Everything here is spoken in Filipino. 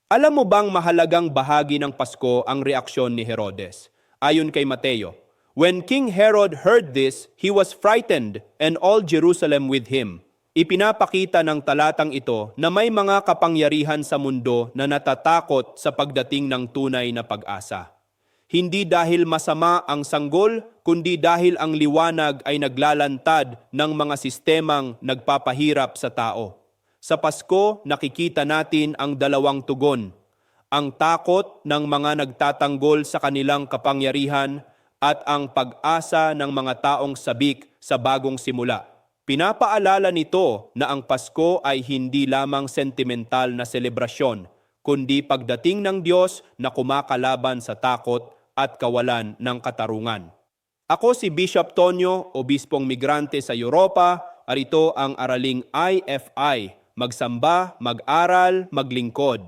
Alam mo bang mahalagang bahagi ng Pasko ang reaksyon ni Herodes? Ayon kay Mateo, "When King Herod heard this, he was frightened and all Jerusalem with him." Ipinapakita ng talatang ito na may mga kapangyarihan sa mundo na natatakot sa pagdating ng tunay na pag-asa. Hindi dahil masama ang sanggol, kundi dahil ang liwanag ay naglalantad ng mga sistemang nagpapahirap sa tao. Sa Pasko, nakikita natin ang dalawang tugon, ang takot ng mga nagtatanggol sa kanilang kapangyarihan at ang pag-asa ng mga taong sabik sa bagong simula. Pinapaalala nito na ang Pasko ay hindi lamang sentimental na selebrasyon, kundi pagdating ng Diyos na kumakalaban sa takot at kawalan ng katarungan. Ako si Bishop Tonyo, Obispong Migrante sa Europa, at ito ang Araling IFI, magsamba, mag-aral, maglingkod.